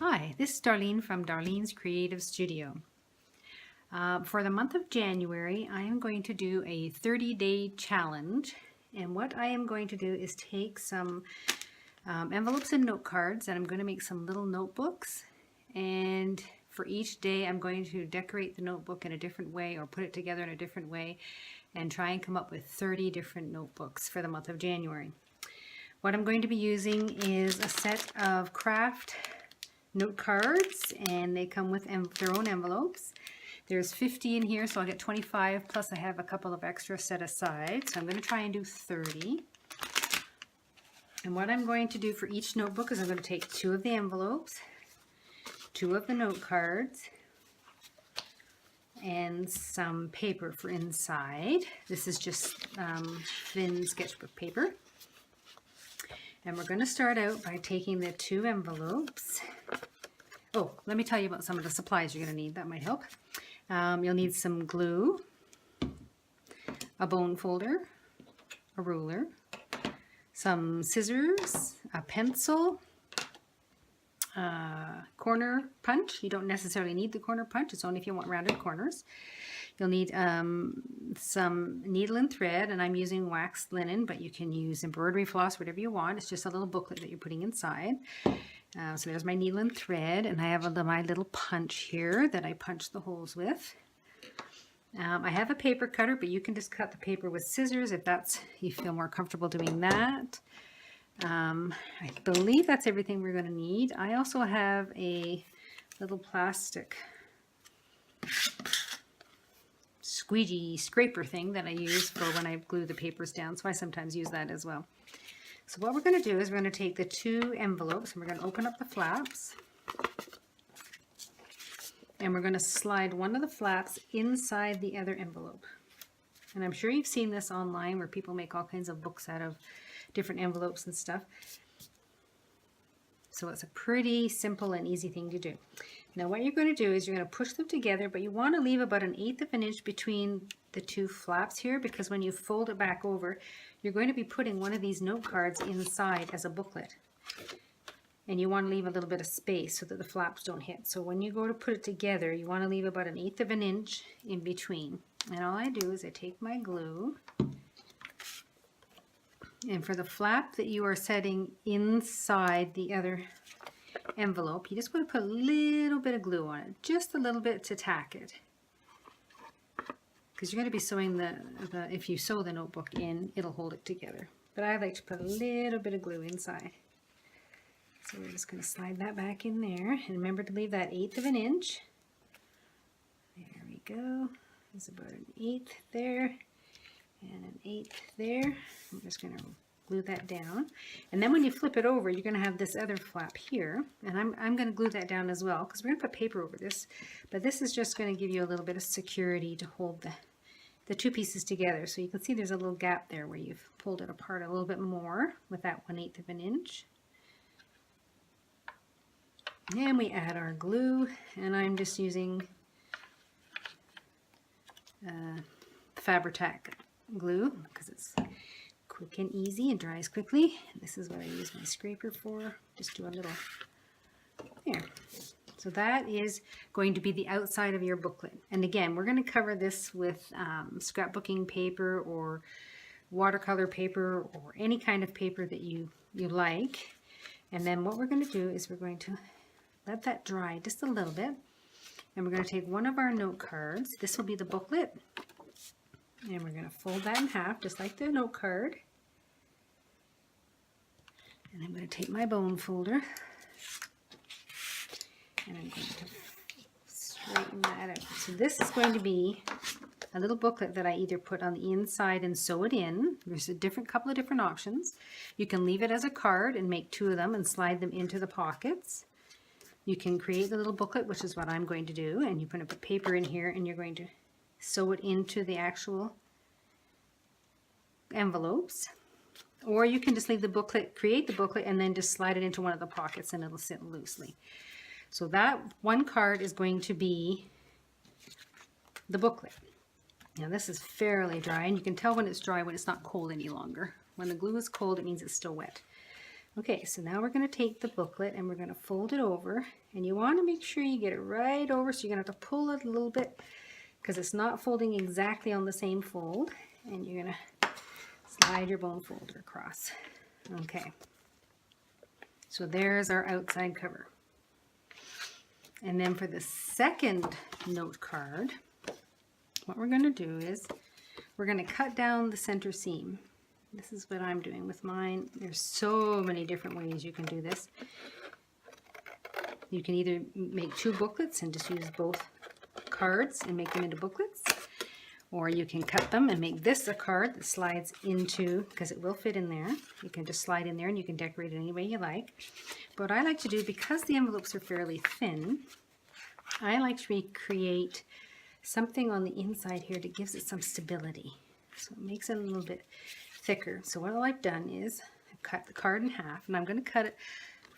Hi, this is Darlene from Darlene's Creative Studio. For the month of January, I am going to do a 30-day challenge. And what I am going to do is take some envelopes and note cards, and I'm going to make some little notebooks. And for each day, I'm going to decorate the notebook in a different way or put it together in a different way and try and come up with 30 different notebooks for the month of January. What I'm going to be using is a set of craft note cards, and they come with their own envelopes. There's 50 in here, so I'll get 25, plus I have a couple of extra set aside. So I'm going to try and do 30. And what I'm going to do for each notebook is I'm going to take 2 of the envelopes, 2 of the note cards, and some paper for inside. This is just thin sketchbook paper. And we're going to start out by taking the 2 envelopes. Oh, let me tell you about some of the supplies you're going to need. That might help. You'll need some glue, a bone folder, a ruler, some scissors, a pencil, corner punch. You don't necessarily need the corner punch. It's only if you want rounded corners. You'll need some needle and thread, and I'm using waxed linen, but you can use embroidery floss, whatever you want. It's just a little booklet that you're putting inside. So there's my needle and thread, and I have my little punch here that I punch the holes with. I have a paper cutter, but you can just cut the paper with scissors if you feel more comfortable doing that. I believe that's everything we're going to need. I also have a little plastic squeegee scraper thing that I use for when I glue the papers down, so I sometimes use that as well. So what we're going to do is we're going to take the 2 envelopes and we're going to open up the flaps, and we're going to slide one of the flaps inside the other envelope. And I'm sure you've seen this online where people make all kinds of books out of different envelopes and stuff. So it's a pretty simple and easy thing to do. Now what you're going to do is you're going to push them together, but you want to leave about 1/8 of an inch between the 2 flaps here, because when you fold it back over, you're going to be putting one of these note cards inside as a booklet. And you want to leave a little bit of space so that the flaps don't hit. So when you go to put it together, you want to leave about 1/8 of an inch in between. And all I do is I take my glue, and for the flap that you are setting inside the other envelope, you just want to put a little bit of glue on it, just a little bit to tack it, because you're going to be sewing if you sew the notebook in, it'll hold it together. But I like to put a little bit of glue inside. So we're just going to slide that back in there, and remember to leave that 1/8 of an inch. There we go. There's about 1/8 there and 1/8 there. I'm just going to glue that down, and then when you flip it over, you're going to have this other flap here, and I'm going to glue that down as well, because we're going to put paper over this, but this is just going to give you a little bit of security to hold the 2 pieces together. So you can see there's a little gap there where you've pulled it apart a little bit more with that 1/8 of an inch. And we add our glue, and I'm just using Fabri-Tac glue because it's quick and easy and dries quickly. And this is what I use my scraper for. Just do a little there. So that is going to be the outside of your booklet. And again, we're going to cover this with scrapbooking paper or watercolor paper or any kind of paper that you like. And then what we're going to do is we're going to let that dry just a little bit, and we're going to take one of our note cards. This will be the booklet, and we're going to fold that in half just like the note card. And I'm going to take my bone folder, and I'm going to straighten that out. So this is going to be a little booklet that I either put on the inside and sew it in. There's a couple of different options. You can leave it as a card and make 2 of them and slide them into the pockets. You can create the little booklet, which is what I'm going to do, and you're going to put paper in here and you're going to sew it into the actual envelopes. Or you can just leave the booklet, create the booklet, and then just slide it into one of the pockets and it'll sit loosely. So that one card is going to be the booklet. Now this is fairly dry, and you can tell when it's dry when it's not cold any longer. When the glue is cold, it means it's still wet. Okay, so now we're going to take the booklet and we're going to fold it over, and you want to make sure you get it right over, so you're going to have to pull it a little bit because it's not folding exactly on the same fold, and you're going to slide your bone folder across. Okay, so there's our outside cover. And then for the second note card, what we're going to do is we're going to cut down the center seam. This is what I'm doing with mine. There's so many different ways you can do this. You can either make 2 booklets and just use both cards and make them into booklets, or you can cut them and make this a card that slides into, because it will fit in there. You can just slide in there and you can decorate it any way you like. But what I like to do, because the envelopes are fairly thin, I like to recreate something on the inside here that gives it some stability. So it makes it a little bit thicker. So what I've done is I've cut the card in half, and I'm going to cut it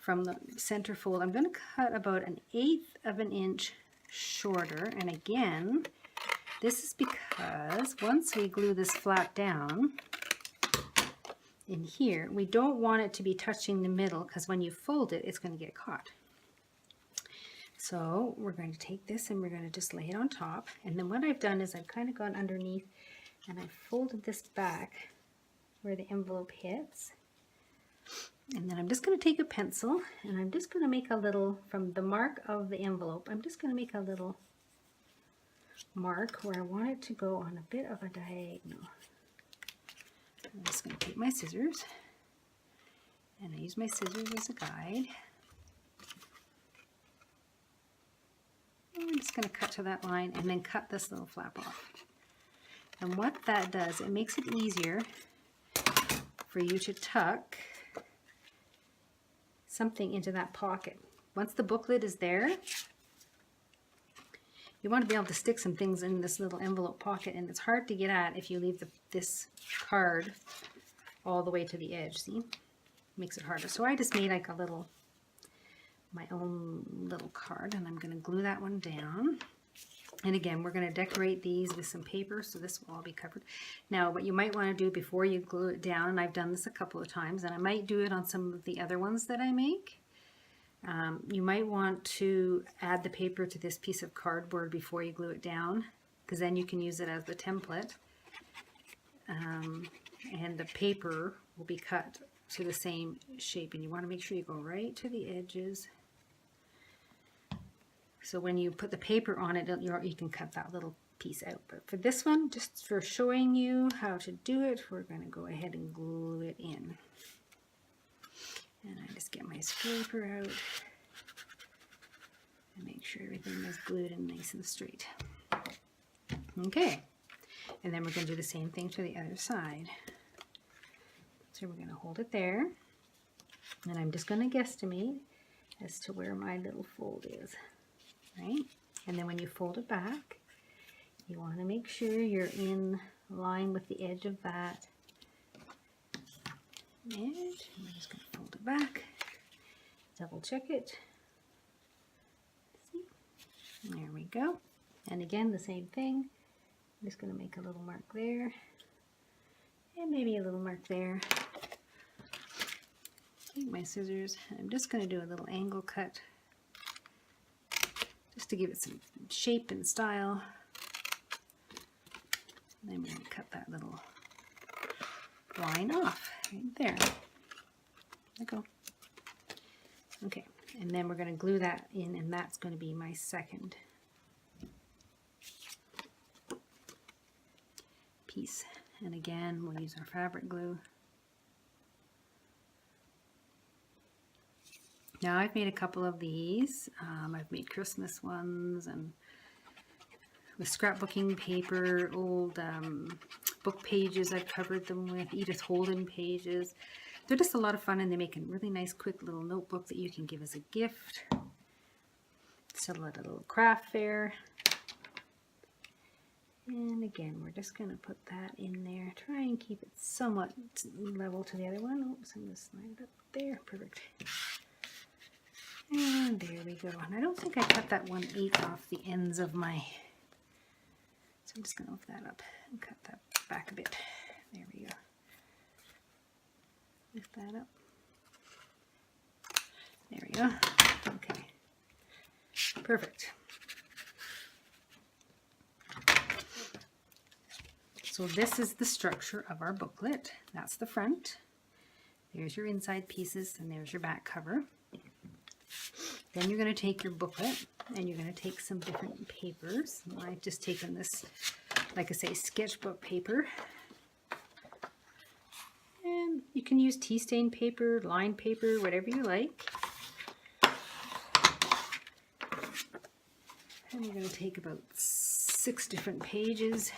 from the center fold. I'm going to cut about 1/8 of an inch shorter. And again, this is because once we glue this flap down in here, we don't want it to be touching the middle, because when you fold it, it's going to get caught. So we're going to take this and we're going to just lay it on top. And then what I've done is I've kind of gone underneath and I've folded this back where the envelope hits. And then I'm just going to take a pencil and I'm just going to make a little, from the mark of the envelope, I'm just going to make a little mark where I want it to go on a bit of a diagonal. I'm just going to take my scissors, and I use my scissors as a guide. And I'm just going to cut to that line and then cut this little flap off. And what that does, it makes it easier for you to tuck something into that pocket. Once the booklet is there, you want to be able to stick some things in this little envelope pocket, and it's hard to get at if you leave this card all the way to the edge. See? Makes it harder. So I just made like a little, my own little card, and I'm going to glue that one down. And again, we're going to decorate these with some paper, so this will all be covered. Now, what you might want to do before you glue it down, and I've done this a couple of times, and I might do it on some of the other ones that I make, you might want to add the paper to this piece of cardboard before you glue it down, because then you can use it as the template. And the paper will be cut to the same shape, and you want to make sure you go right to the edges. So when you put the paper on it, you can cut that little piece out. But for this one, just for showing you how to do it, we're going to go ahead and glue it in. And I just get my scraper out and make sure everything is glued in nice and straight. Okay, and then we're going to do the same thing to the other side. So we're going to hold it there, and I'm just going to guesstimate as to where my little fold is, right? And then when you fold it back, you want to make sure you're in line with the edge of that edge. And we're just going to fold it back, double check it. See? There we go. And again, the same thing. I'm just going to make a little mark there, and maybe a little mark there. Take my scissors, and I'm just going to do a little angle cut just to give it some shape and style. And then we're going to cut that little line off right there. There we go. Okay, and then we're going to glue that in, and that's going to be my second piece. And again, we'll use our fabric glue. Now I've made a couple of these. I've made Christmas ones, and with scrapbooking paper, old book pages I've covered them with, Edith Holden pages. They're just a lot of fun, and they make a really nice quick little notebook that you can give as a gift. Sell at a little craft fair. And again, we're just going to put that in there. Try and keep it somewhat level to the other one. Oops, I'm going to slide it up there. Perfect. And there we go. And I don't think I cut that 1/8 off the ends of my... So I'm just going to lift that up and cut that back a bit. There we go. Lift that up. go. Okay. Perfect. So this is the structure of our booklet. That's the front. There's your inside pieces and there's your back cover. Then you're going to take your booklet and you're going to take some different papers. I've just taken this, like I say, sketchbook paper. And you can use tea stain paper, line paper, whatever you like. And we're going to take about 6 different pages.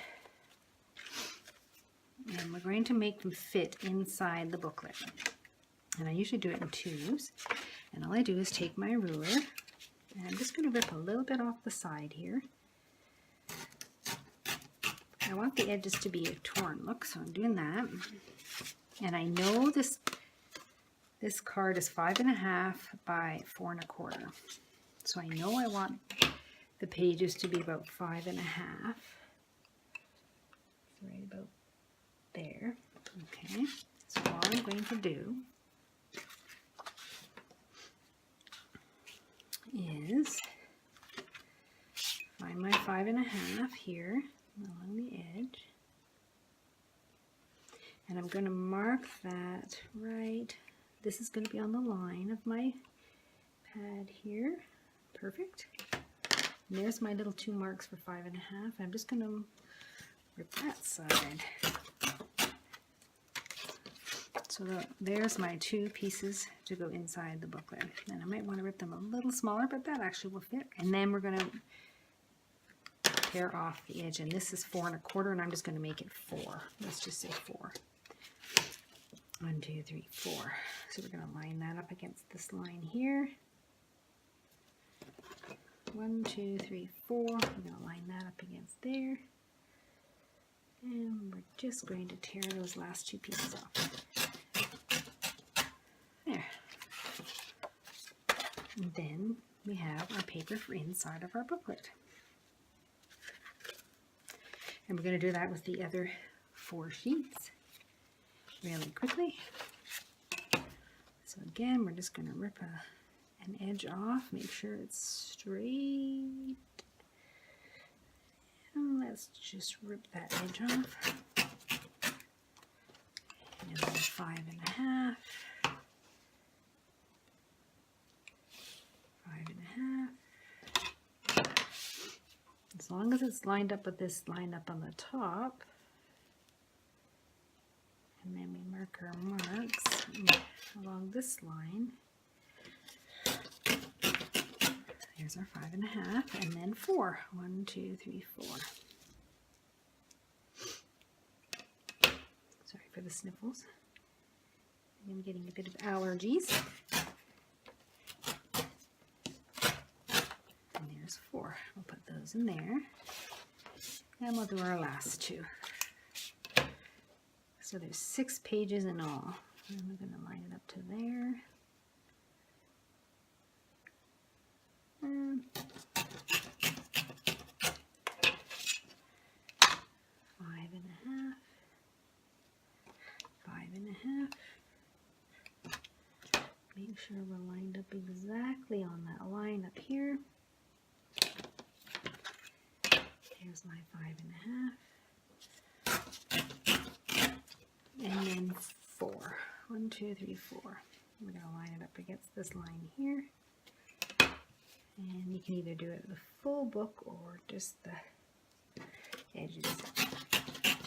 And we're going to make them fit inside the booklet. And I usually do it in 2s. And all I do is take my ruler, and I'm just going to rip a little bit off the side here. I want the edges to be a torn look, so I'm doing that. And I know this card is 5.5 by 4 1/4. So I know I want the pages to be about 5.5. So right about there. Okay, so all I'm going to do is find my 5.5 here along the edge, and I'm going to mark that right. This is going to be on the line of my pad here. Perfect. And there's my little 2 marks for 5.5. I'm just going to rip that side. So there's my 2 pieces to go inside the booklet. And I might want to rip them a little smaller, but that actually will fit. And then we're going to tear off the edge. And this is 4 1/4, and I'm just going to make it 4. Let's just say 4. 1, 2, 3, 4. So we're going to line that up against this line here. 1, 2, 3, 4. We're going to line that up against there. And we're just going to tear those last 2 pieces off. There. And then we have our paper for inside of our booklet. And we're going to do that with the other 4 sheets really quickly. So again, we're just going to rip an edge off, make sure it's straight. And let's just rip that edge off. And then 5.5. 5.5. As long as it's lined up with this line up on the top. And then we mark our marks along this line. There's our 5.5, and then 4. 1, 2, 3, 4. Sorry for the sniffles. I'm getting a bit of allergies. And there's 4. We'll put those in there. And we'll do our last 2. So there's 6 pages in all. And we're going to line it up to there. And 5.5. 5.5. Make sure we're lined up exactly on that line up here. Here's my 5.5. And then 4. 1, 2, 3, 4. We're going to line it up against this line here. And you can either do it the full book or just the edges.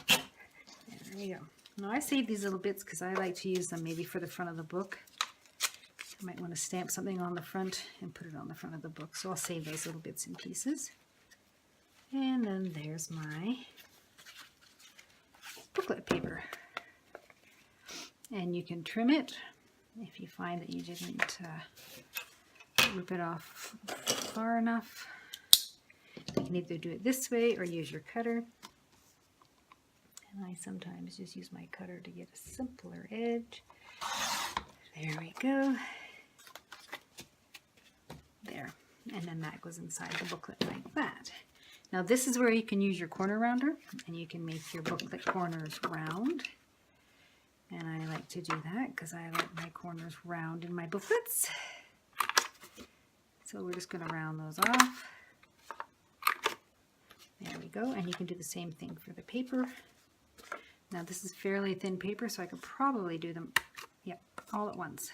There we go. Now I save these little bits because I like to use them maybe for the front of the book. I might want to stamp something on the front and put it on the front of the book. So I'll save those little bits and pieces. And then there's my booklet paper. And you can trim it if you find that you didn't rip it off far enough. You can either do it this way or use your cutter. And I sometimes just use my cutter to get a simpler edge. There we go. There. And then that goes inside the booklet like that. Now this is where you can use your corner rounder and you can make your booklet corners round. And I like to do that because I like my corners round in my booklets. So we're just going to round those off. There we go. And you can do the same thing for the paper. Now this is fairly thin paper, so I could probably do them, yep, all at once.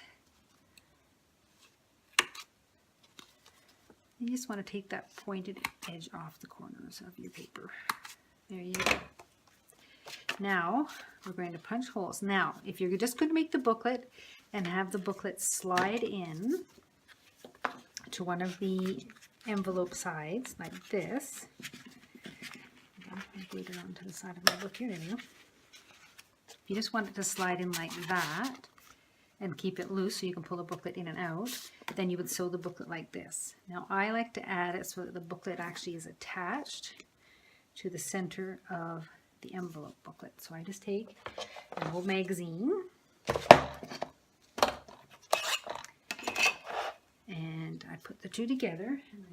You just want to take that pointed edge off the corners of your paper. There you go. Now we're going to punch holes. Now, if you're just going to make the booklet and have the booklet slide in to one of the envelope sides like this, I glued it onto the side of my book here. There we go. If you just want it to slide in like that and keep it loose so you can pull the booklet in and out, then you would sew the booklet like this. Now I like to add it so that the booklet actually is attached to the center of the envelope booklet. So I just take an old magazine and I put the two together, and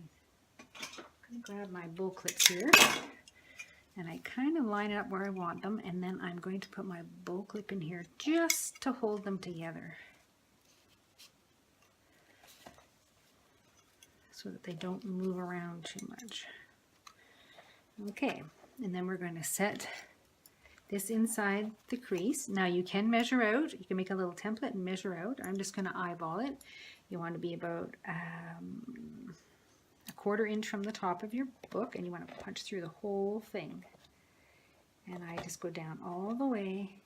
I'm going to grab my bowl clips here and I kind of line it up where I want them, and then I'm going to put my bowl clip in here just to hold them together so that they don't move around too much. Okay, and then we're going to set this inside the crease. Now you can measure out, you can make a little template and measure out. I'm just going to eyeball it. You want to be about a 1/4 inch from the top of your book, and you want to punch through the whole thing. And I just go down all the way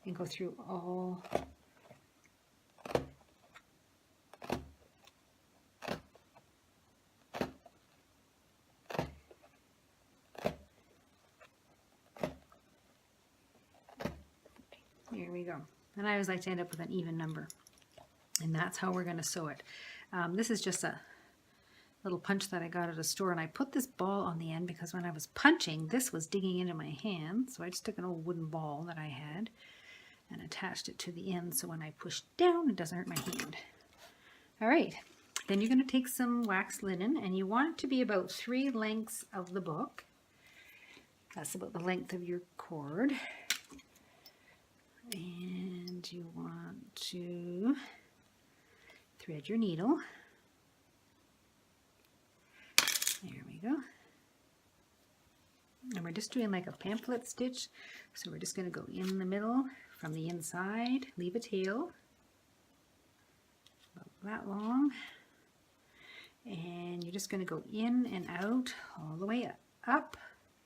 and go through all There we go. And I always like to end up with an even number. And that's how we're going to sew it. This is just a little punch that I got at a store, and I put this ball on the end because when I was punching, this was digging into my hand. So I just took an old wooden ball that I had and attached it to the end, so when I push down, it doesn't hurt my hand. All right, then you're going to take some wax linen, and you want it to be about 3 lengths of the book. That's about the length of your cord. And you want to thread your needle. There we go. And we're just doing like a pamphlet stitch. So we're just going to go in the middle from the inside, leave a tail about that long. And you're just going to go in and out all the way up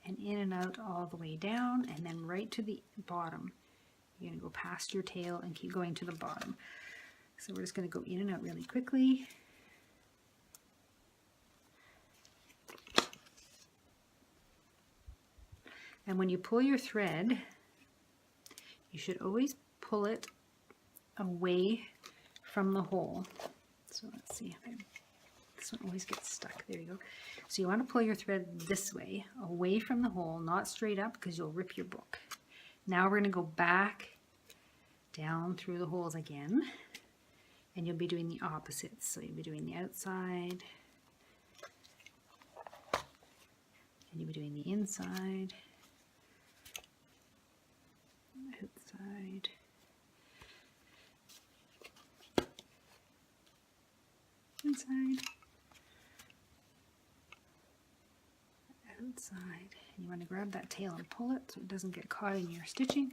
and in and out all the way down, and then right to the bottom. You're going to go past your tail and keep going to the bottom. So we're just going to go in and out really quickly. And when you pull your thread, you should always pull it away from the hole. So let's see. This one always gets stuck. There you go. So you want to pull your thread this way, away from the hole, not straight up, because you'll rip your book. Now we're going to go back down through the holes again, and you'll be doing the opposites. So you'll be doing the outside, and you'll be doing the inside, outside, inside, outside. And you want to grab that tail and pull it so it doesn't get caught in your stitching.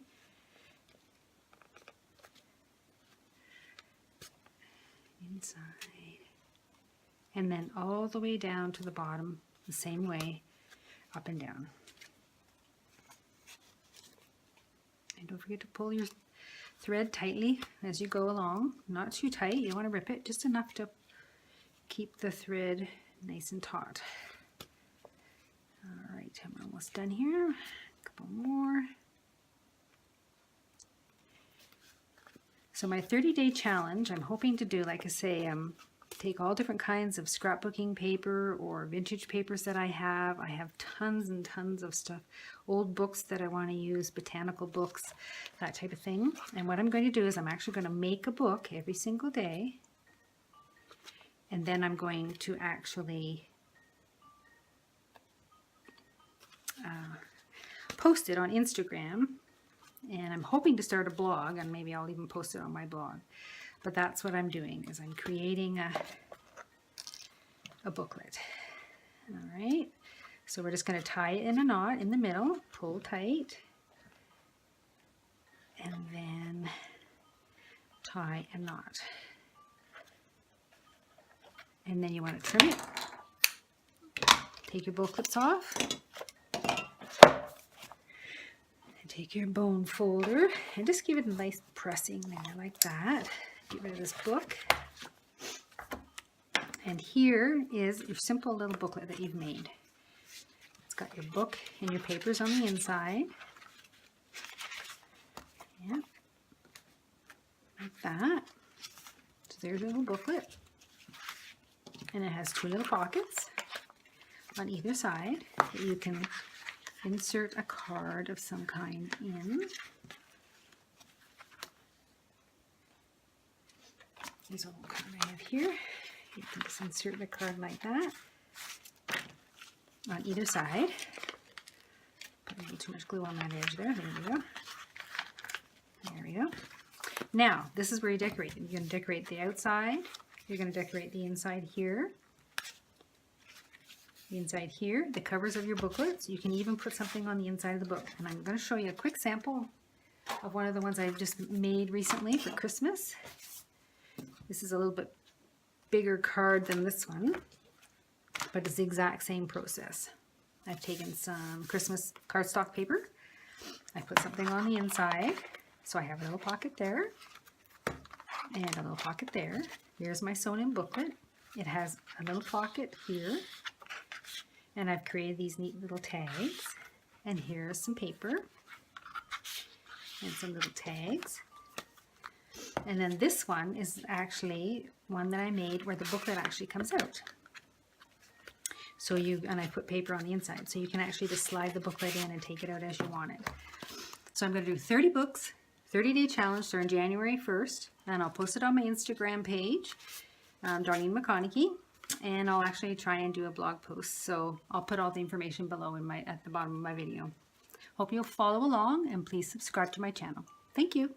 Inside. And then all the way down to the bottom, the same way, up and down. And don't forget to pull your thread tightly as you go along. Not too tight, you don't want to rip it, just enough to keep the thread nice and taut. Alright, I'm almost done here. A couple more. So my 30-day challenge, I'm hoping to do, like I say, take all different kinds of scrapbooking paper or vintage papers that I have. I have tons and tons of stuff, old books that I want to use, botanical books, that type of thing. And what I'm going to do is I'm actually going to make a book every single day. And then I'm going to actually post it on Instagram. And I'm hoping to start a blog, and maybe I'll even post it on my blog. But that's what I'm doing, is I'm creating a booklet. All right, so we're just going to tie it in a knot in the middle, pull tight, and then tie a knot. And then you want to trim it. Take your booklets off. And take your bone folder and just give it a nice pressing there like that. Get rid of this book. And here is your simple little booklet that you've made. It's got your book and your papers on the inside. Yeah. Like that. So there's your little booklet. And it has two little pockets on either side that you can insert a card of some kind in. Here's a little card I have here. You can just insert the card like that on either side. Put a little too much glue on that edge there. There we go. There we go. Now, this is where you decorate. You're going to decorate the outside. You're going to decorate the inside here. The inside here, the covers of your booklets. You can even put something on the inside of the book. And I'm going to show you a quick sample of one of the ones I've just made recently for Christmas. This is a little bit bigger card than this one, but it's the exact same process. I've taken some Christmas cardstock paper. I put something on the inside, so I have a little pocket there and a little pocket there. Here's my sewn in booklet. It has a little pocket here, and I've created these neat little tags. And here's some paper and some little tags. And then this one is actually one that I made where the booklet actually comes out. So and I put paper on the inside, so you can actually just slide the booklet in and take it out as you want it. So I'm going to do 30 books, 30-day challenge starting January 1st, and I'll post it on my Instagram page, Darlene McConaughey, and I'll actually try and do a blog post. So I'll put all the information below at the bottom of my video. Hope you'll follow along, and please subscribe to my channel. Thank you.